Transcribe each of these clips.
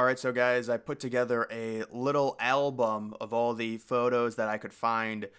Alright, so guys, I put together a little album of all the photos that I could find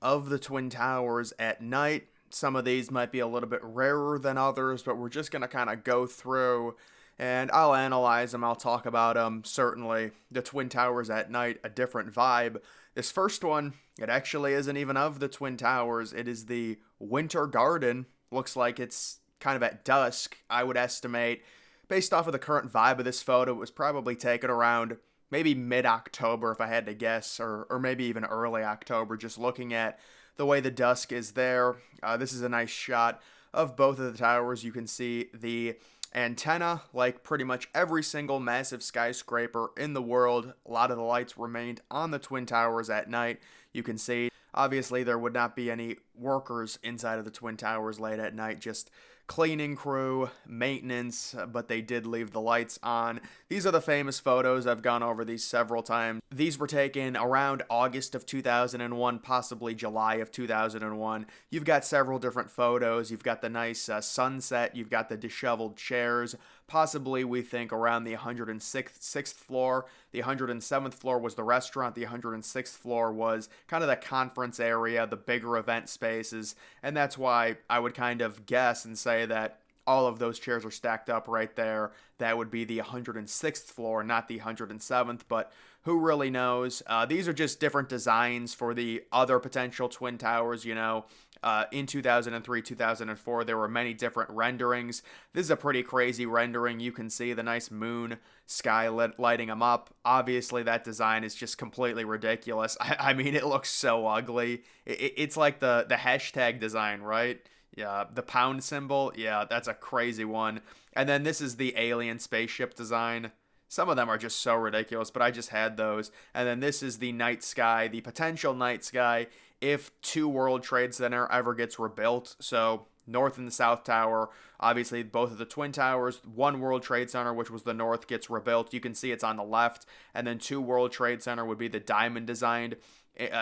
of the Twin Towers at night. Some of these might be a little bit rarer than others, but we're just going to kind of go through and I'll analyze them. I'll talk about them. Certainly, the Twin Towers at night, a different vibe. This first one, it actually isn't even of the Twin Towers. It is the Winter Garden. Looks like it's kind of at dusk, I would estimate. Based off of the current vibe of this photo, it was probably taken around maybe mid-October if I had to guess, or maybe even early October, just looking at the way the dusk is there. This is a nice shot of both of the towers. You can see the antenna, like pretty much every single massive skyscraper in the world. A lot of the lights remained on the Twin Towers at night. You can see, obviously, there would not be any workers inside of the Twin Towers late at night, just cleaning crew, maintenance, but they did leave the lights on. These are the famous photos. I've gone over these several times. These were taken around August of 2001, possibly July of 2001. You've got several different photos. You've got the nice sunset. You've got the disheveled chairs. Possibly, we think, around the 106th floor. The 107th floor was the restaurant. The 106th floor was kind of the conference area, the bigger event spaces. And that's why I would kind of guess and say that all of those chairs are stacked up right there. That would be the 106th floor, not the 107th, but who really knows? These are just different designs for the other potential Twin Towers, in 2003, 2004, there were many different renderings. This is a pretty crazy rendering. You can see the nice moon sky lighting them up. Obviously, that design is just completely ridiculous. I mean, it looks so ugly. It's like the hashtag design, right? Yeah, the pound symbol. Yeah, that's a crazy one. And then this is the alien spaceship design. Some of them are just so ridiculous, but I just had those. And then this is the night sky, the potential night sky if 2 World Trade Center ever gets rebuilt. So North and the South Tower, obviously both of the Twin Towers, 1 World Trade Center, which was the North, gets rebuilt. You can see it's on the left. And then 2 World Trade Center would be the diamond designed,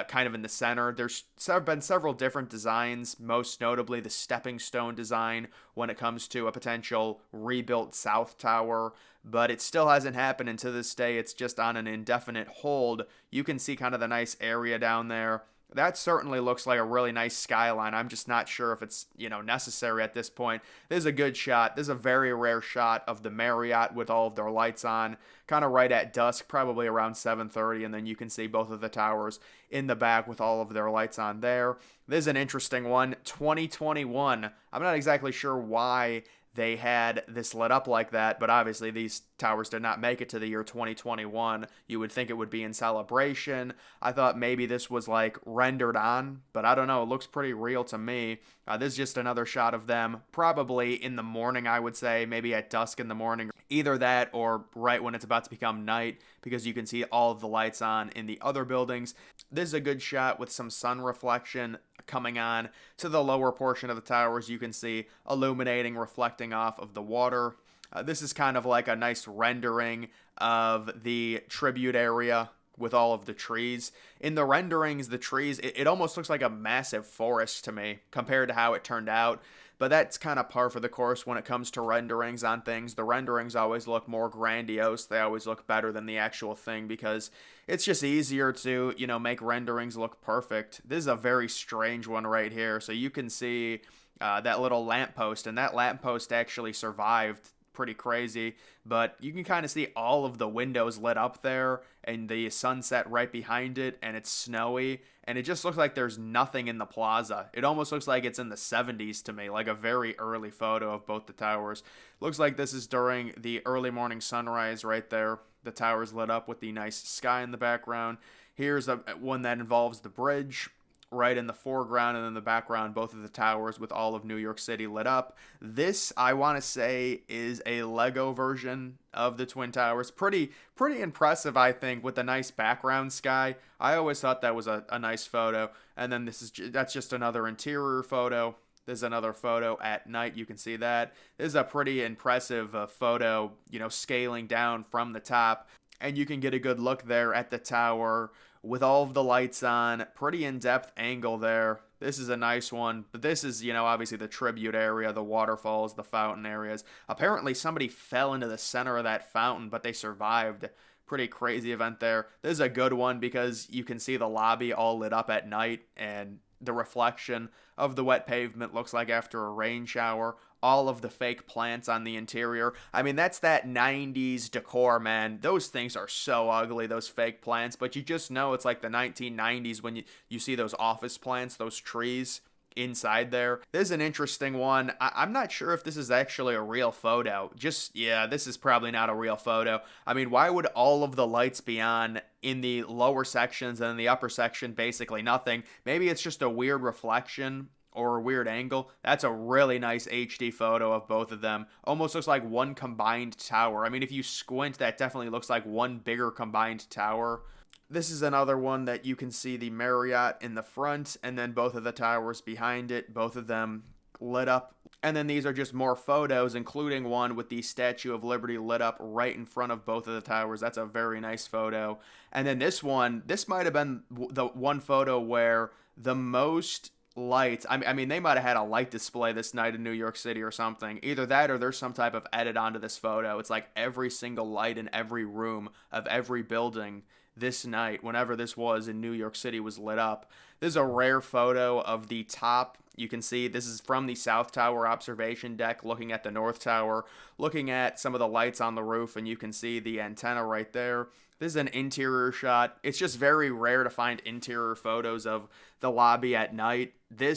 kind of in the center. There's been several different designs, most notably the stepping stone design when it comes to a potential rebuilt South Tower, but it still hasn't happened, and to this day it's just on an indefinite hold. You can see kind of the nice area down there. That certainly looks like a really nice skyline. I'm just not sure if it's, necessary at this point. This is a good shot. This is a very rare shot of the Marriott with all of their lights on, kind of right at dusk, probably around 7:30, and then you can see both of the towers in the back with all of their lights on there. This is an interesting one. 2021. I'm not exactly sure why they had this lit up like that, but obviously these towers did not make it to the year 2021. You would think it would be in celebration. I thought maybe this was like rendered on, but I don't know. It looks pretty real to me. This is just another shot of them, probably in the morning, I would say, maybe at dusk in the morning. Either that or right when it's about to become night, because you can see all of the lights on in the other buildings. This is a good shot with some sun reflection coming on to the lower portion of the towers. You can see illuminating, reflecting off of the water. This is kind of like a nice rendering of the tribute area with all of the trees. In the renderings, the trees, it almost looks like a massive forest to me compared to how it turned out. But that's kind of par for the course when it comes to renderings on things. The renderings always look more grandiose. They always look better than the actual thing because it's just easier to, make renderings look perfect. This is a very strange one right here. So you can see that little lamppost, and that lamppost actually survived. Pretty crazy, but you can kind of see all of the windows lit up there and the sunset right behind it, and it's snowy, and it just looks like there's nothing in the plaza. It almost looks like it's in the 70s to me, like a very early photo of both the towers. Looks like this is during the early morning sunrise right there. The towers lit up with the nice sky in the background. Here's one that involves the bridge right in the foreground, and then the background, both of the towers with all of New York City lit up. This, I want to say, is a Lego version of the Twin Towers. Pretty impressive, I think, with the nice background sky. I always thought that was a nice photo. And then that's just another interior photo. There's another photo at night. You can see that. This is a pretty impressive photo, scaling down from the top. and you can get a good look there at the tower with all of the lights on. Pretty in-depth angle there. This is a nice one, but this is, obviously the tribute area, the waterfalls, the fountain areas. Apparently somebody fell into the center of that fountain, but they survived. Pretty crazy event there. This is a good one because you can see the lobby all lit up at night, and the reflection of the wet pavement looks like after a rain shower. All of the fake plants on the interior. I mean, that's that 90s decor, man. Those things are so ugly, those fake plants, but you just know it's like the 1990s when you see those office plants, those trees inside there. This is an interesting one. I'm not sure if this is actually a real photo. Yeah, this is probably not a real photo. I mean, why would all of the lights be on in the lower sections and in the upper section basically nothing? Maybe it's just a weird reflection or a weird angle. That's a really nice HD photo of both of them. Almost looks like one combined tower. I mean, if you squint, that definitely looks like one bigger combined tower. This is another one that you can see the Marriott in the front, and then both of the towers behind it, both of them lit up. And then these are just more photos, including one with the Statue of Liberty lit up right in front of both of the towers. That's a very nice photo. And then this one, this might have been the one photo where the most lights, I mean, they might have had a light display this night in New York City or something. Either that or there's some type of edit onto this photo. It's like every single light in every room of every building this night, whenever this was in New York City, was lit up. This is a rare photo of the top. You can see this is from the South Tower observation deck, looking at the North Tower, looking at some of the lights on the roof, and you can see the antenna right there. This is an interior shot. It's just very rare to find interior photos of the lobby at night. I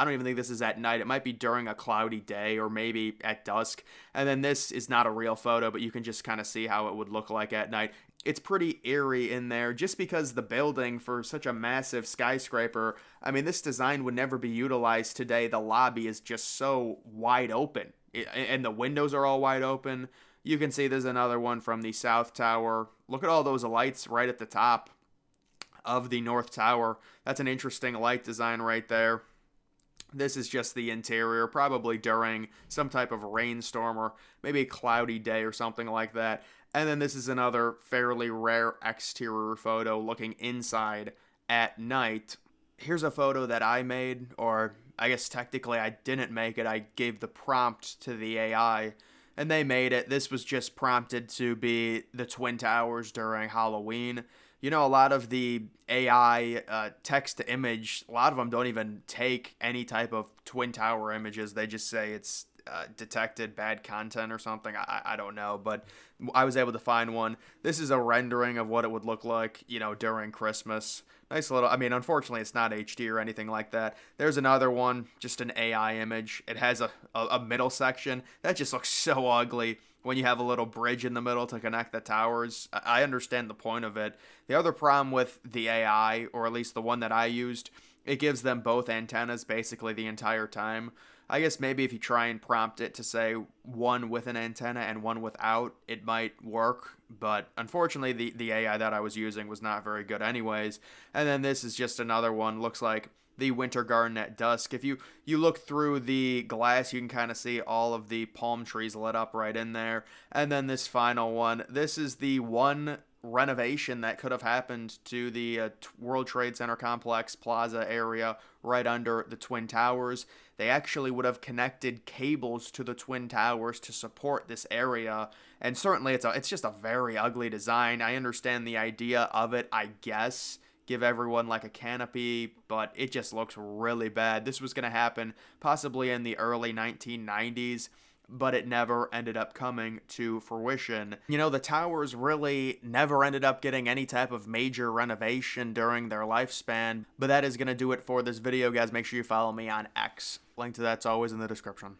don't even think this is at night. It might be during a cloudy day or maybe at dusk. And then this is not a real photo, but you can just kind of see how it would look like at night. It's pretty eerie in there just because the building, for such a massive skyscraper, I mean, this design would never be utilized today. The lobby is just so wide open, and the windows are all wide open. You can see there's another one from the South Tower. Look at all those lights right at the top of the North Tower. That's an interesting light design right there. This is just the interior, probably during some type of rainstorm or maybe a cloudy day or something like that. And then this is another fairly rare exterior photo looking inside at night. Here's a photo that I made, or I guess technically I didn't make it. I gave the prompt to the AI, and they made it. This was just prompted to be the Twin Towers during Halloween. A lot of the AI text to image, a lot of them don't even take any type of Twin Tower images. They just say it's detected bad content or something. I don't know, but I was able to find one. This is a rendering of what it would look like, during Christmas. Nice little, I mean, unfortunately it's not HD or anything like that. There's another one, just an AI image. It has a middle section. That just looks so ugly when you have a little bridge in the middle to connect the towers. I understand the point of it. The other problem with the AI, or at least the one that I used, it gives them both antennas basically the entire time. I guess maybe if you try and prompt it to say one with an antenna and one without, it might work. But unfortunately, the AI that I was using was not very good anyways. And then this is just another one. Looks like the Winter Garden at dusk. If you look through the glass, you can kind of see all of the palm trees lit up right in there. And then this final one. This is the one renovation that could have happened to the World Trade Center complex plaza area right under the Twin Towers. They actually would have connected cables to the Twin Towers to support this area, and certainly it's just a very ugly design. I understand the idea of it, I guess, give everyone like a canopy, but it just looks really bad. This was going to happen possibly in the early 1990s, but it never ended up coming to fruition. The towers really never ended up getting any type of major renovation during their lifespan, but that is going to do it for this video, guys. Make sure you follow me on X. Link to that's always in the description.